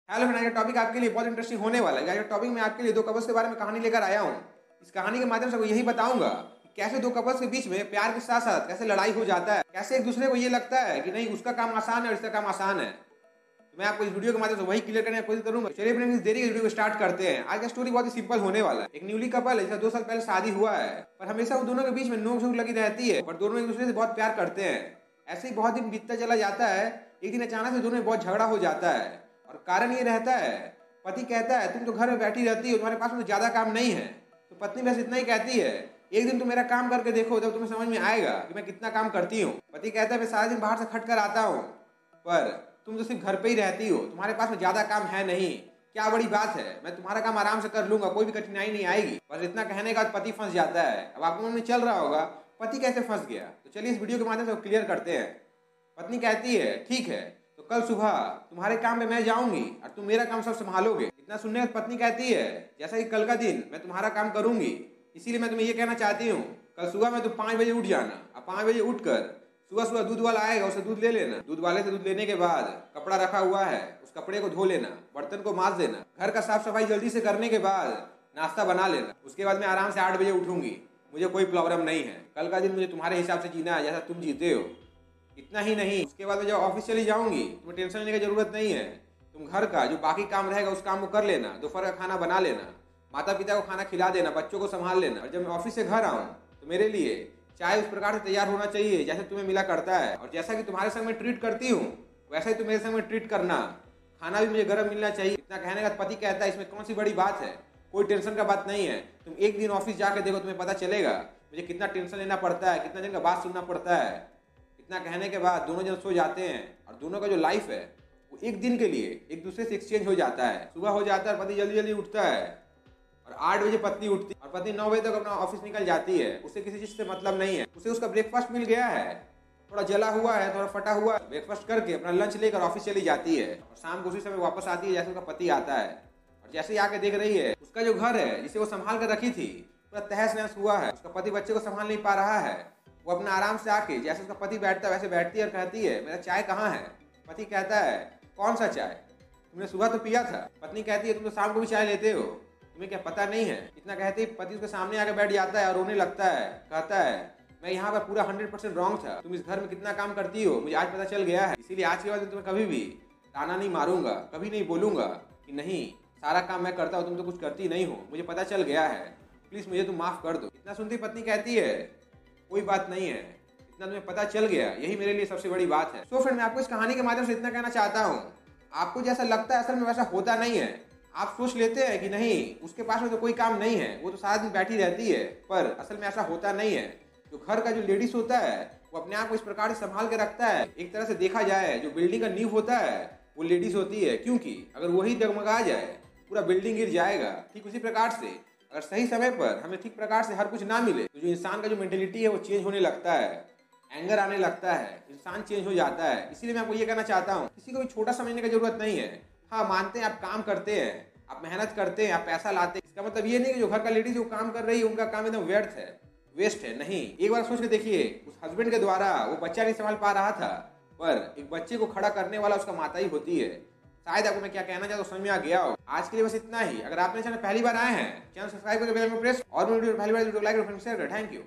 Hello friend, topic आपके लिए बहुत इंटरेस्टिंग होने वाला है। टॉपिक में आपके लिए दो कपल्स के बारे में कहानी लेकर आया हूँ। इस कहानी के माध्यम से यही बताऊंगा कि कैसे दो कपल्स के बीच में प्यार के साथ साथ कैसे लड़ाई हो जाता है, कैसे एक दूसरे को ये लगता है कि नहीं उसका काम आसान है और इसका काम आसान है। तो मैं आपको इस वीडियो के माध्यम से वही क्लियर करने की कोशिश करूंगा। चलिए फ्रेंड्स, देरी के वीडियो को स्टार्ट करते हैं। आज का स्टोरी बहुत ही सिंपल होने वाला है। एक न्यूली कपल है जिसका 2 साल पहले शादी हुआ है, पर हमेशा उन दोनों के बीच में नोक झोंक लगी रहती है, पर दोनों एक दूसरे से बहुत प्यार करते हैं। ऐसे ही बहुत दिन बीतता चला जाता है। एक दिन अचानक से दोनों में बहुत झगड़ा हो जाता है और कारण ये रहता है, पति कहता है तुम तो घर में बैठी रहती हो, तुम्हारे पास में तो ज्यादा काम नहीं है। तो पत्नी बस इतना ही कहती है, एक दिन तुम मेरा काम करके देखो, जब तुम्हें समझ में आएगा कि मैं कितना काम करती हूँ। पति कहता है मैं सारा दिन बाहर से खट कर आता हूँ, पर तुम तो सिर्फ घर पे ही रहती हो, तुम्हारे पास में ज्यादा काम है नहीं, क्या बड़ी बात है, मैं तुम्हारा काम आराम से कर लूंगा, कोई भी कठिनाई नहीं आएगी। बस इतना कहने के बाद पति फंस जाता है। अब आपको मन में चल रहा होगा पति कैसे फंस गया, तो चलिए इस वीडियो के माध्यम से क्लियर करते हैं। पत्नी कहती है ठीक है, तो कल सुबह तुम्हारे काम में मैं जाऊंगी और तुम मेरा काम सब संभालोगे। इतना सुनने के पत्नी कहती है जैसा कि कल का दिन मैं तुम्हारा काम करूंगी, इसीलिए मैं तुम्हें ये कहना चाहती हूँ कल सुबह में तुम 5 बजे उठ जाना। अब 5 बजे उठकर सुबह सुबह दूध वाला आएगा, उसे दूध ले लेना। दूध वाले से दूध लेने के बाद कपड़ा रखा हुआ है, उस कपड़े को धो लेना, बर्तन को मांज देना, घर का साफ सफाई जल्दी से करने के बाद नाश्ता बना लेना। उसके बाद मैं आराम से 8 बजे उठूंगी, मुझे कोई प्रॉब्लम नहीं है। कल का दिन मुझे तुम्हारे हिसाब से जीना है जैसा तुम जीते हो। इतना ही नहीं, उसके बाद मैं जब ऑफिस चली जाऊंगी तुम्हें टेंशन लेने की जरूरत नहीं है। तुम घर का जो बाकी काम रहेगा उस काम को कर लेना, दोपहर का खाना बना लेना, माता पिता को खाना खिला देना, बच्चों को संभाल लेना। और जब मैं ऑफिस से घर आऊँ तो मेरे लिए चाय उस प्रकार से तैयार होना चाहिए जैसे तुम्हें मिला करता है, और जैसा कि तुम्हारे संग में ट्रीट करती हूँ वैसा ही तुम मेरे संग में ट्रीट करना। खाना भी मुझे गर्म मिलना चाहिए। इतना कहने का पति कहता है इसमें कौन सी बड़ी बात है, कोई टेंशन का बात नहीं है। तुम एक दिन ऑफिस जाके देखो, तुम्हें पता चलेगा मुझे कितना टेंशन लेना पड़ता है, कितना दिन का बात सुनना पड़ता है। इतना कहने के बाद दोनों जन सो जाते हैं और दोनों का जो लाइफ है वो एक दिन के लिए एक दूसरे से एक्सचेंज हो जाता है। सुबह हो जाता है, पति जल्दी जल्दी उठता है और 8 बजे पत्नी उठती है और पत्नी 9 बजे तक अपना ऑफिस निकल जाती है। उसे किसी चीज से मतलब नहीं है, उसे उसका ब्रेकफास्ट मिल गया है, थोड़ा जला हुआ है, थोड़ा फटा हुआ है, ब्रेकफास्ट करके अपना लंच लेकर ऑफिस चली जाती है और शाम को उसी समय वापस आती है जैसे उसका पति आता है। और जैसे ही आके देख रही है उसका जो घर है जिसे वो संभाल कर रखी थी पूरा तहस नहस हुआ है। उसका पति बच्चे को संभाल नहीं पा रहा है। वो अपना आराम से आके जैसे उसका पति बैठता है वैसे बैठती है और कहती है मेरा चाय कहाँ है। पति कहता है कौन सा चाय, तुमने सुबह तो पिया था। पत्नी कहती है तुम तो शाम को भी चाय लेते हो, तुम्हें क्या पता नहीं है। इतना कहते ही पति उसके सामने आके बैठ जाता है और रोने लगता है। कहता है मैं यहाँ पर पूरा 100% रॉन्ग था, तुम इस घर में कितना काम करती हो मुझे आज पता चल गया है, इसीलिए आज के बाद तुम्हें कभी भी ताना नहीं मारूंगा, कभी नहीं बोलूंगा कि नहीं सारा काम मैं करता हूँ, तुम तो कुछ करती नहीं हो, मुझे पता चल गया है, प्लीज मुझे तुम माफ कर दो। इतना सुनती पत्नी कहती है कोई बात नहीं है, इतना तुम्हें पता चल गया यही मेरे लिए सबसे बड़ी बात है। सो फ्रेंड, मैं आपको इस कहानी के माध्यम से इतना कहना चाहता हूँ, आपको जैसा लगता है असल में वैसा होता नहीं है। आप सोच लेते हैं कि नहीं उसके पास में तो कोई काम नहीं है, वो तो सारा दिन बैठी रहती है, पर असल में ऐसा होता नहीं है। जो घर का जो लेडीज होता है वो अपने आप को इस प्रकार से संभाल के रखता है। एक तरह से देखा जाए जो बिल्डिंग का नींव होता है वो लेडीज होती है, क्योंकि अगर वही डगमगा जाए पूरा बिल्डिंग गिर जाएगा। ठीक उसी प्रकार से अगर सही समय पर हमें ठीक प्रकार से हर कुछ ना मिले तो जो इंसान का जो मेंटेलिटी है वो चेंज होने लगता है, एंगर आने लगता है, इंसान चेंज हो जाता है। इसीलिए मैं आपको ये कहना चाहता हूँ किसी को भी छोटा समझने की जरूरत नहीं है। हाँ, मानते हैं आप काम करते हैं, आप मेहनत करते हैं, आप पैसा लाते हैं, इसका मतलब ये नहीं कि जो घर का लेडीज जो काम कर रही है उनका काम एकदम व्यर्थ है, वेस्ट है। नहीं, एक बार सोच के देखिए उस हस्बैंड के द्वारा वो बच्चा नहीं संभाल पा रहा था, पर एक बच्चे को खड़ा करने वाला उसका माता ही होती है। शायद आपको मैं क्या कहना चाहता हूँ समझ में आ गया हो। आज के लिए बस इतना ही। अगर आपने चैनल पहली बार आए हैं, चैनल सब्सक्राइब करके बेल आइकन प्रेस और वीडियो पहली बार लाइक और शेयर करें। Thank you.